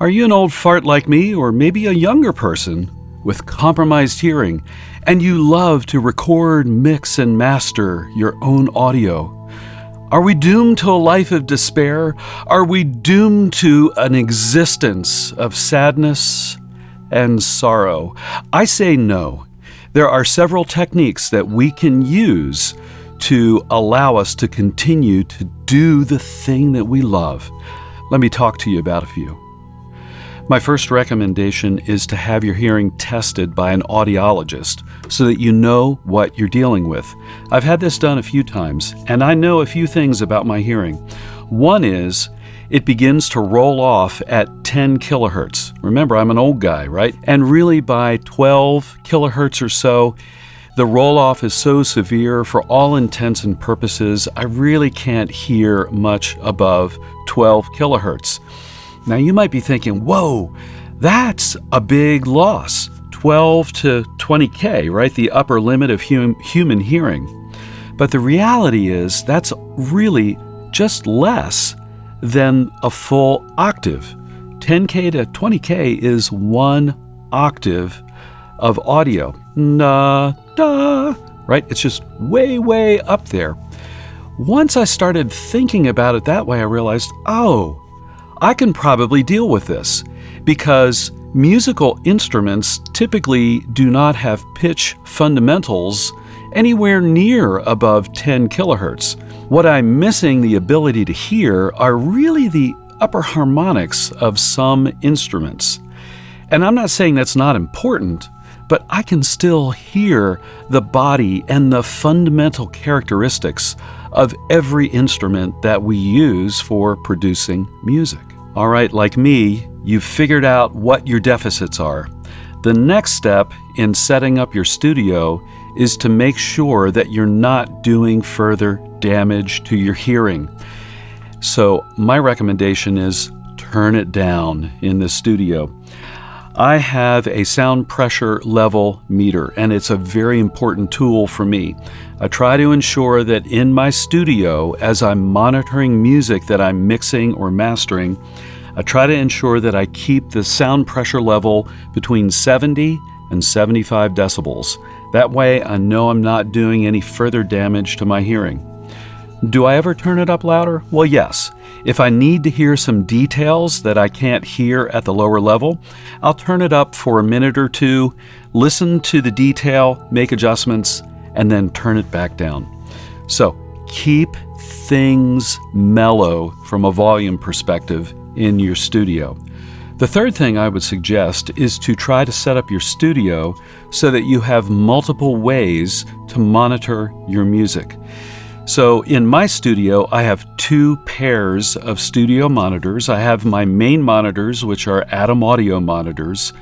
Are you an old fart like me, or maybe a younger person with compromised hearing, and you love to record, mix, and master your own audio? Are we doomed to a life of despair? Are we doomed to an existence of sadness and sorrow? I say no. There are several techniques that we can use to allow us to continue to do the thing that we love. Let me talk to you about a few. My first recommendation is to have your hearing tested by an audiologist so that you know what you're dealing with. I've had this done a few times, and I know a few things about my hearing. One is it begins to roll off at 10 kilohertz. Remember, I'm an old guy, right? And really by 12 kilohertz or so, the roll-off is so severe, for all intents and purposes, I really can't hear much above 12 kilohertz. Now you might be thinking, whoa, that's a big loss. 12 to 20K, right? The upper limit of human hearing. But the reality is that's really just less than a full octave. 10K to 20K is one octave of audio. Right? It's just way, way up there. Once I started thinking about it that way, I realized, I can probably deal with this, because musical instruments typically do not have pitch fundamentals anywhere near above 10 kilohertz. What I'm missing the ability to hear are really the upper harmonics of some instruments. And I'm not saying that's not important, but I can still hear the body and the fundamental characteristics of every instrument that we use for producing music. All right, like me, you've figured out what your deficits are. The next step in setting up your studio is to make sure that you're not doing further damage to your hearing. So my recommendation is turn it down in the studio. I have a sound pressure level meter, and it's a very important tool for me. I try to ensure that in my studio, as I'm monitoring music that I'm mixing or mastering, I try to ensure that I keep the sound pressure level between 70 and 75 decibels. That way I know I'm not doing any further damage to my hearing. Do I ever turn it up louder? Well, yes. If I need to hear some details that I can't hear at the lower level, I'll turn it up for a minute or two, listen to the detail, make adjustments, and then turn it back down. So keep things mellow from a volume perspective in your studio. The third thing I would suggest is to try to set up your studio so that you have multiple ways to monitor your music. So in my studio, I have two pairs of studio monitors. I have my main monitors, which are Atom Audio monitors,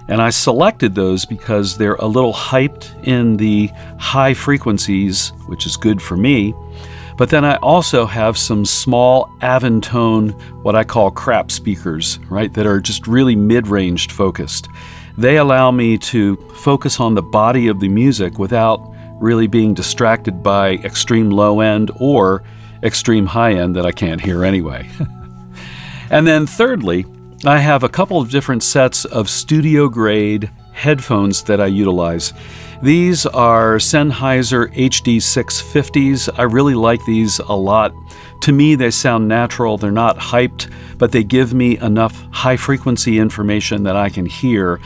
and I selected those because they're a little hyped in the high frequencies, which is good for me. But then I also have some small Aventone, what I call crap speakers, right, that are just really mid-ranged focused. They allow me to focus on the body of the music without really being distracted by extreme low end or extreme high end that I can't hear anyway. And then thirdly, I have a couple of different sets of studio grade headphones that I utilize. These are Sennheiser HD650s. I really like these a lot. To me, they sound natural. They're not hyped, but they give me enough high frequency information that I can hear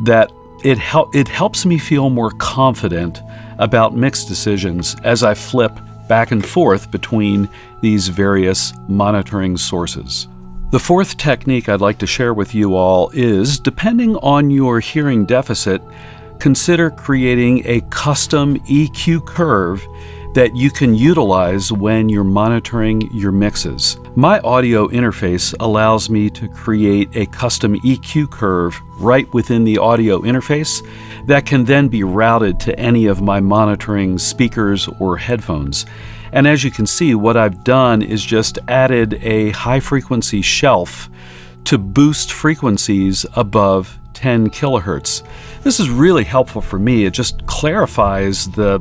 that it helps me feel more confident about mix decisions as I flip back and forth between these various monitoring sources. The fourth technique I'd like to share with you all is, depending on your hearing deficit, consider creating a custom EQ curve that you can utilize when you're monitoring your mixes. My audio interface allows me to create a custom EQ curve right within the audio interface that can then be routed to any of my monitoring speakers or headphones. And as you can see, what I've done is just added a high frequency shelf to boost frequencies above 10 kilohertz. This is really helpful for me. It just clarifies the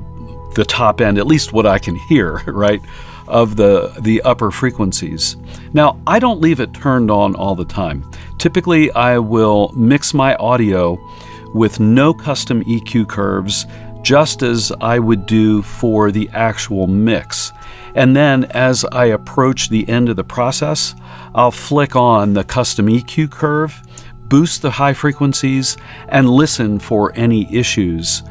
top end, at least what I can hear, right, of the upper frequencies. Now, I don't leave it turned on all the time. Typically, I will mix my audio with no custom EQ curves, just as I would do for the actual mix. And then as I approach the end of the process, I'll flick on the custom EQ curve, boost the high frequencies, and listen for any issues,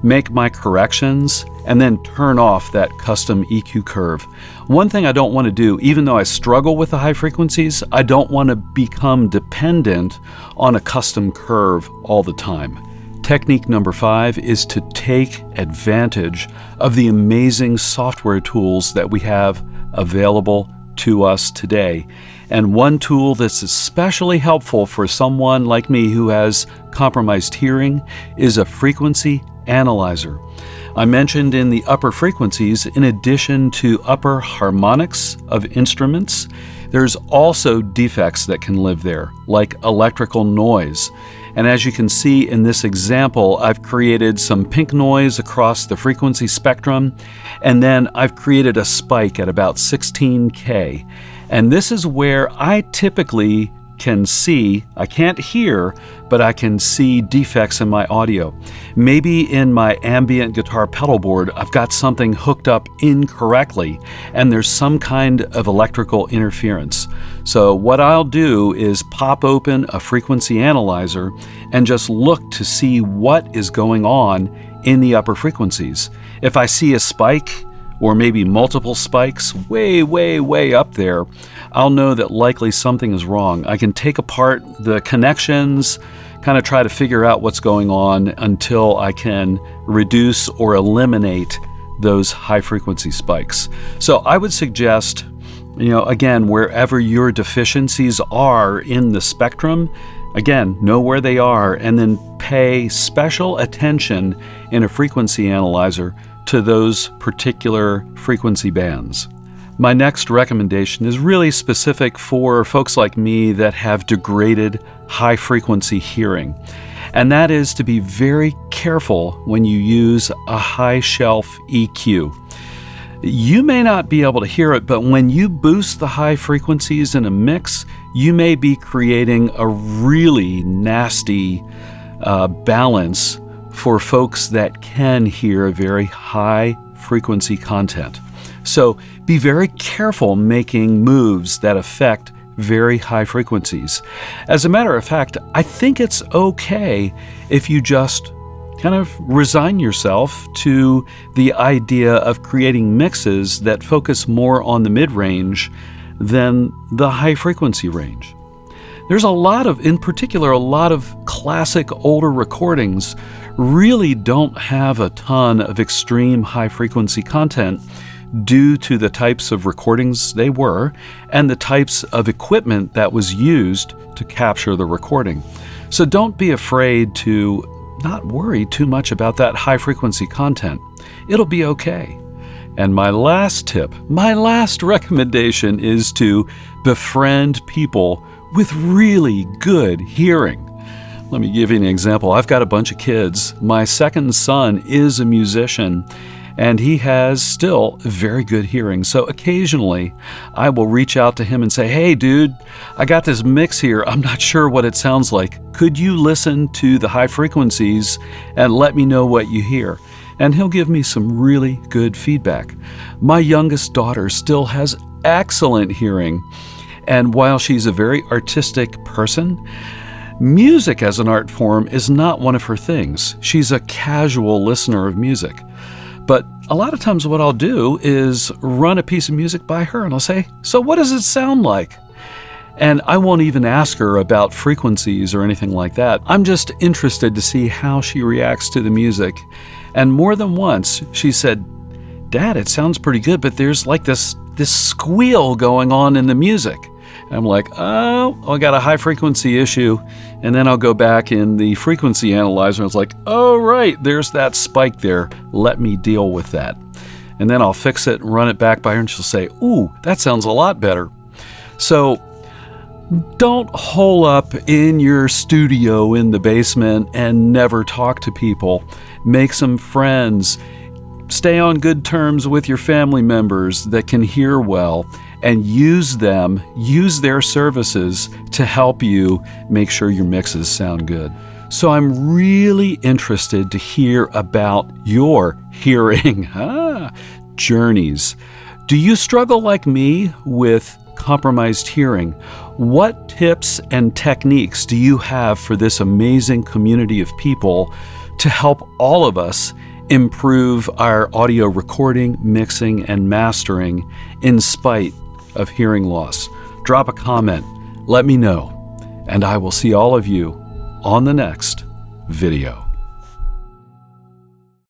make my corrections, and then turn off that custom EQ curve. One thing I don't want to do, even though I struggle with the high frequencies, I don't want to become dependent on a custom curve all the time. Technique number 5 is to take advantage of the amazing software tools that we have available to us today. And one tool that's especially helpful for someone like me who has compromised hearing is a frequency analyzer. I mentioned in the upper frequencies, in addition to upper harmonics of instruments, there's also defects that can live there, like electrical noise. And as you can see in this example, I've created some pink noise across the frequency spectrum, and then I've created a spike at about 16K. And this is where I typically can see, I can't hear, but I can see defects in my audio. Maybe in my ambient guitar pedal board, I've got something hooked up incorrectly, and there's some kind of electrical interference. So what I'll do is pop open a frequency analyzer and just look to see what is going on in the upper frequencies. If I see a spike, or maybe multiple spikes way up there, I'll know that likely something is wrong. I can take apart the connections, kind of try to figure out what's going on until I can reduce or eliminate those high frequency spikes. So I would suggest, again, wherever your deficiencies are in the spectrum, again, know where they are and then pay special attention in a frequency analyzer to those particular frequency bands. My next recommendation is really specific for folks like me that have degraded high frequency hearing, and that is to be very careful when you use a high shelf EQ. You may not be able to hear it, but when you boost the high frequencies in a mix, you may be creating a really nasty balance for folks that can hear very high frequency content. So be very careful making moves that affect very high frequencies. As a matter of fact, I think it's okay if you just kind of resign yourself to the idea of creating mixes that focus more on the mid-range than the high frequency range. There's in particular, a lot of classic older recordings really don't have a ton of extreme high frequency content due to the types of recordings they were and the types of equipment that was used to capture the recording. So don't be afraid to not worry too much about that high frequency content. It'll be okay. And my last recommendation is to befriend people with really good hearing. Let me give you an example. I've got a bunch of kids. My second son is a musician, and he has still very good hearing. So occasionally, I will reach out to him and say, "Hey, dude, I got this mix here. I'm not sure what it sounds like. Could you listen to the high frequencies and let me know what you hear?" And he'll give me some really good feedback. My youngest daughter still has excellent hearing, and while she's a very artistic person, music as an art form is not one of her things. She's a casual listener of music. But a lot of times what I'll do is run a piece of music by her and I'll say, "So what does it sound like?" And I won't even ask her about frequencies or anything like that. I'm just interested to see how she reacts to the music. And more than once, she said, "Dad, it sounds pretty good, but there's like this squeal going on in the music." And I'm like, "Oh, I got a high frequency issue." And then I'll go back in the frequency analyzer and it's like, "Oh, right, there's that spike there. Let me deal with that." And then I'll fix it and run it back by her and she'll say, "Ooh, that sounds a lot better." So don't hole up in your studio in the basement and never talk to people. Make some friends. Stay on good terms with your family members that can hear well, and use their services to help you make sure your mixes sound good. So I'm really interested to hear about your hearing journeys. Do you struggle like me with compromised hearing? What tips and techniques do you have for this amazing community of people to help all of us improve our audio recording, mixing, and mastering in spite of hearing loss? Drop a comment, let me know, and I will see all of you on the next video.